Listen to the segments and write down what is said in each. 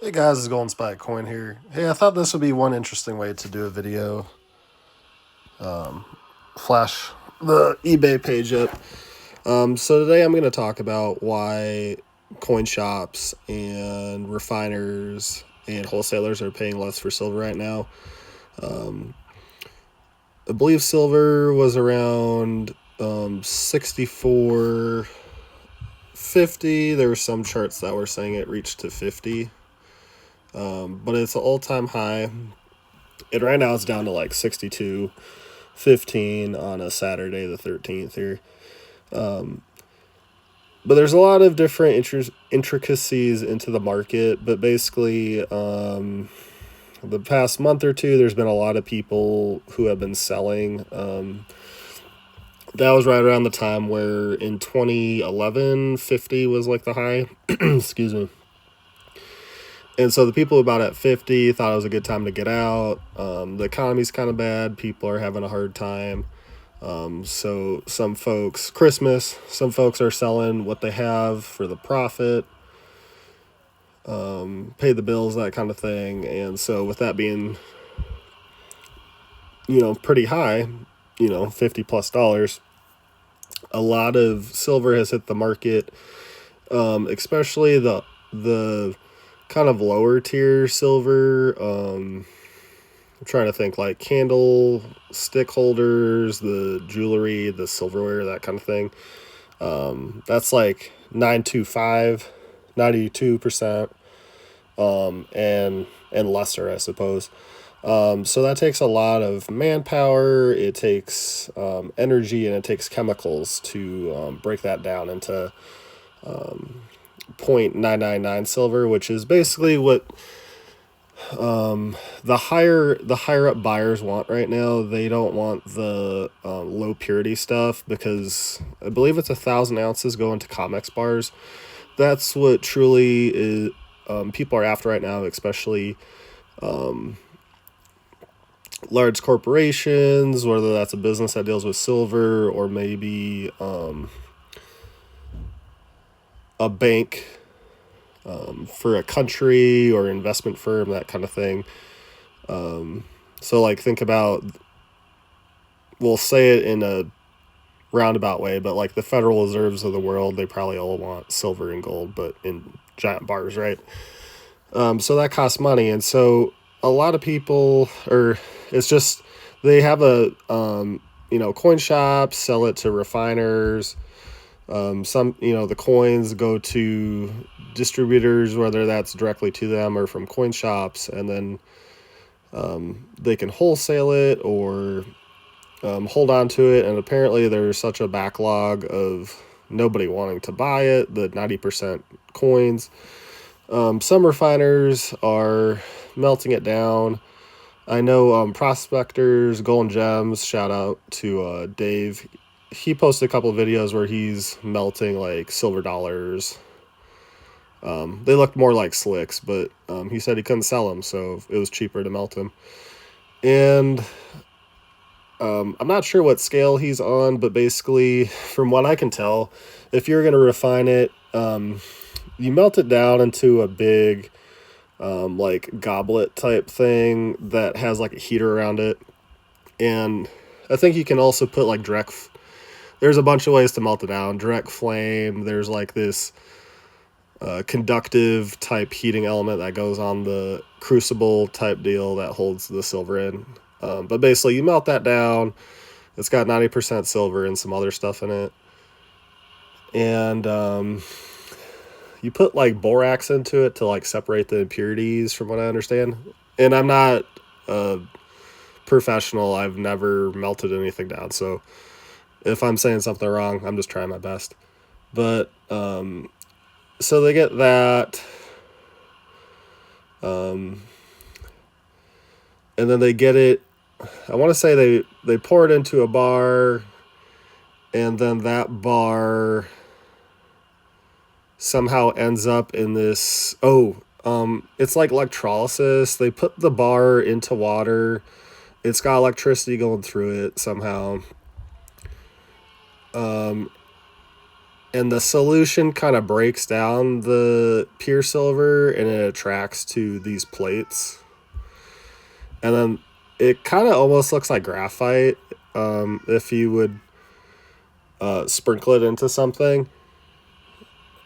Hey guys, it's Golden Spike Coin here. Hey, I thought this would be one interesting way to do a video. Flash the eBay page up. So today I'm going to talk about why coin shops and refiners and wholesalers are paying less for silver right now. I believe silver was around 64.50. There were some charts that were saying it reached to 50. But it's an all-time high. And right now it's down to like 62.15 on a Saturday the 13th here. But there's a lot of different intricacies into the market. But basically, the past month or two, there's been a lot of people who have been selling. That was right around the time where in 2011, 50 was like the high. Excuse me. And so the people who bought at 50 thought it was a good time to get out. The economy's kind of bad. People are having a hard time. So some folks, Christmas, some folks are selling what they have for the profit, pay the bills, that kind of thing. And so with that being, pretty high, 50 plus dollars, a lot of silver has hit the market, especially the kind of lower tier silver. I'm trying to think, like candle stick holders, the jewelry, the silverware, that kind of thing. That's like 925, 92%, and lesser, I suppose. So that takes a lot of manpower. It takes energy, and it takes chemicals to break that down into 0.999 silver, which is basically what the higher up buyers want right now. They don't want the low purity stuff, because I believe it's 1,000 ounces go into Comex bars. That's what truly is people are after right now, especially large corporations, whether that's a business that deals with silver or maybe a bank for a country or investment firm, that kind of thing. So, like, think about, we'll say it in a roundabout way, but like the Federal Reserves of the world, they probably all want silver and gold, but in giant bars, right? So that costs money. And so a lot of people, or it's just, they have a, coin shops, sell it to refiners. The coins go to distributors, whether that's directly to them or from coin shops, and then they can wholesale it or hold on to it. And apparently there's such a backlog of nobody wanting to buy it, the 90% coins. Some refiners are melting it down. I know prospectors, Golden Gems, shout out to Dave. He posted a couple of videos where he's melting like silver dollars. They looked more like slicks, but he said he couldn't sell them, so it was cheaper to melt them. And I'm not sure what scale he's on, but basically, from what I can tell, if you're going to refine it, you melt it down into a big, like, goblet type thing that has like a heater around it. And I think you can also put like direct. There's a bunch of ways to melt it down. Direct flame. There's like this conductive type heating element that goes on the crucible type deal that holds the silver in. But basically, you melt that down. It's got 90% silver and some other stuff in it. And you put like borax into it to like separate the impurities, from what I understand. And I'm not a professional. I've never melted anything down. So if I'm saying something wrong, I'm just trying my best. But so they get that. And then they get it. I want to say they pour it into a bar, and then that bar somehow ends up in this. It's like electrolysis. They put the bar into water. It's got electricity going through it somehow. and the solution kind of breaks down the pure silver and it attracts to these plates. And then it kind of almost looks like graphite if you would sprinkle it into something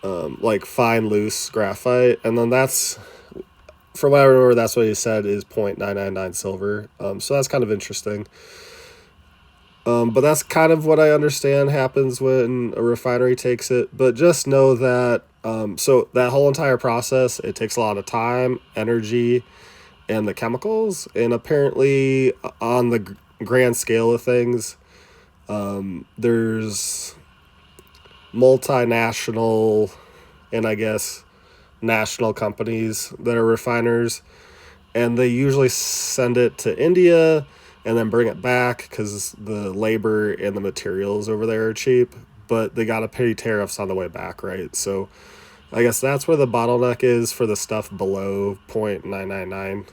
like fine, loose graphite. And then that's, from what I remember, that's what he said is 0.999 silver. So that's kind of interesting. But that's kind of what I understand happens when a refinery takes it. But just know that, so that whole entire process, it takes a lot of time, energy, and the chemicals. And apparently, on the grand scale of things, there's multinational and I guess national companies that are refiners, and they usually send it to India and then bring it back because the labor and the materials over there are cheap, but they got to pay tariffs on the way back, right? So I guess that's where the bottleneck is for the stuff below 0.999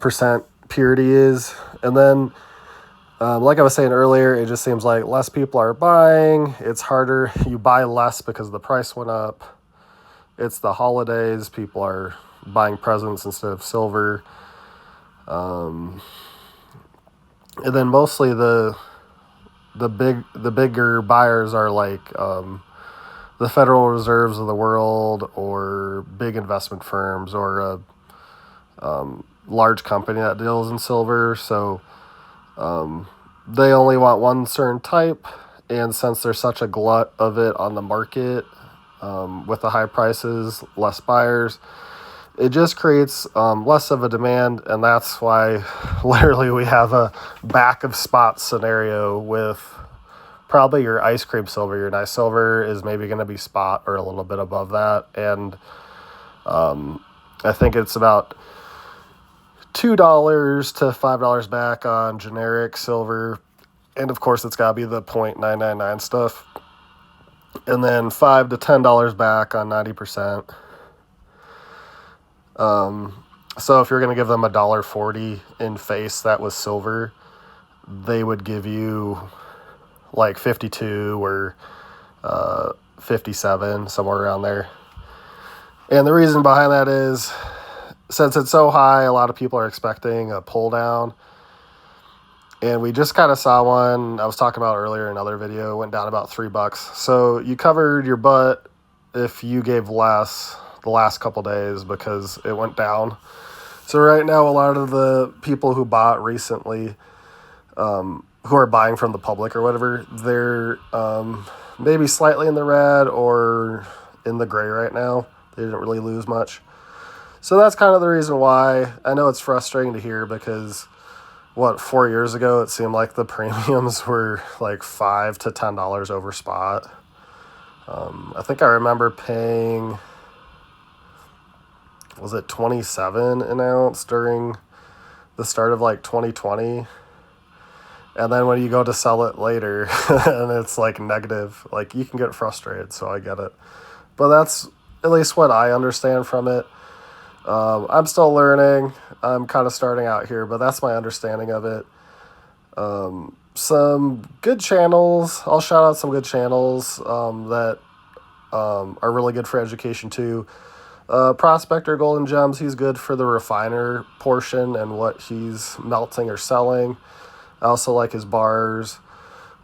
percent purity is. And then like I was saying earlier, it just seems like less people are buying. It's harder. You buy less because the price went up. It's the holidays. People are buying presents instead of silver. And then mostly the bigger buyers are like the Federal Reserves of the world, or big investment firms, or a large company that deals in silver. So they only want one certain type, and since there's such a glut of it on the market, with the high prices, less buyers, it just creates less of a demand, and that's why literally we have a back of spots scenario with probably your ice cream silver. Your nice silver is maybe going to be spot or a little bit above that, and I think it's about $2 to $5 back on generic silver, and of course it's got to be the 0.999 stuff, and then $5 to $10 back on 90%. So if you're going to give them $1.40 in face that was silver, they would give you like 52 or 57, somewhere around there. And the reason behind that is, since it's so high, a lot of people are expecting a pull down. And we just kind of saw one I was talking about earlier in another video, went down about $3. So you covered your butt if you gave less the last couple days because it went down. So right now, a lot of the people who bought recently, who are buying from the public or whatever, they're maybe slightly in the red or in the gray right now. They didn't really lose much. So that's kind of the reason why. I know it's frustrating to hear because, 4 years ago, it seemed like the premiums were like $5 to $10 over spot. I think I remember paying, was it 27 an ounce during the start of like 2020? And then when you go to sell it later and it's like negative, like you can get frustrated, so I get it. But that's at least what I understand from it. I'm still learning. I'm kind of starting out here, but that's my understanding of it. Some good channels, I'll shout out some good channels that are really good for education too. Prospector Golden Gems, he's good for the refiner portion and what he's melting or selling. I also like his bars.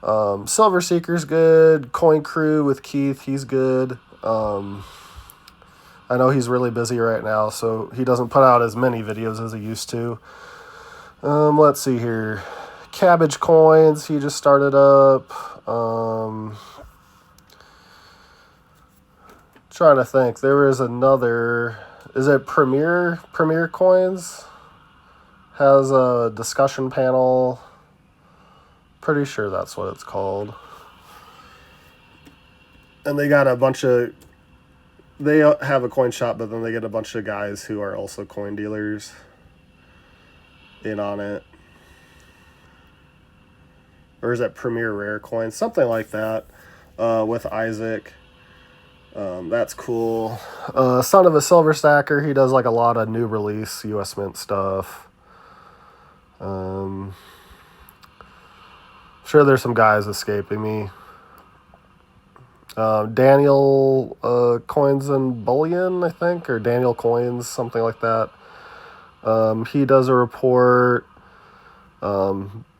Silver Seeker's good. Coin Crew with Keith, he's good. I know he's really busy right now, so he doesn't put out as many videos as he used to. Let's see here. Cabbage Coins, he just started up. Trying to think. There is another. Is it Premier Coins? Has a discussion panel. Pretty sure that's what it's called. And they got a bunch of. They have a coin shop, but then they get a bunch of guys who are also coin dealers in on it. Or is it Premier Rare Coins? Something like that. With Isaac. That's cool. Son of a Silver Stacker, he does like a lot of new release US Mint stuff. Sure there's some guys escaping me. Daniel Coins and Bullion, I think, or Daniel Coins, something like that. He does a report.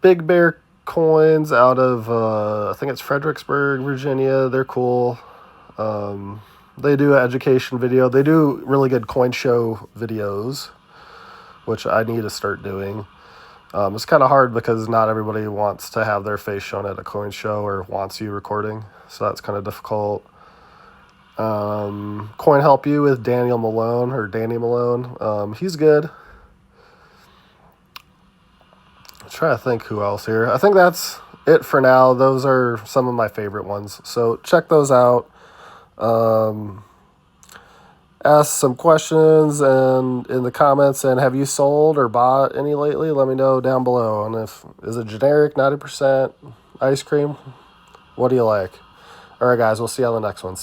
Big Bear Coins out of, I think it's Fredericksburg, Virginia. They're cool. They do an education video. They do really good coin show videos, which I need to start doing. It's kind of hard because not everybody wants to have their face shown at a coin show or wants you recording, so that's kind of difficult. Coin Help You with Daniel Malone, or Danny Malone. He's good. I'm trying to think who else here. I think that's it for now. Those are some of my favorite ones, so check those out. Ask some questions and in the comments, and have you sold or bought any lately? Let me know down below. And if is it generic 90% ice cream, what do you like? All right guys, we'll see you on the next one.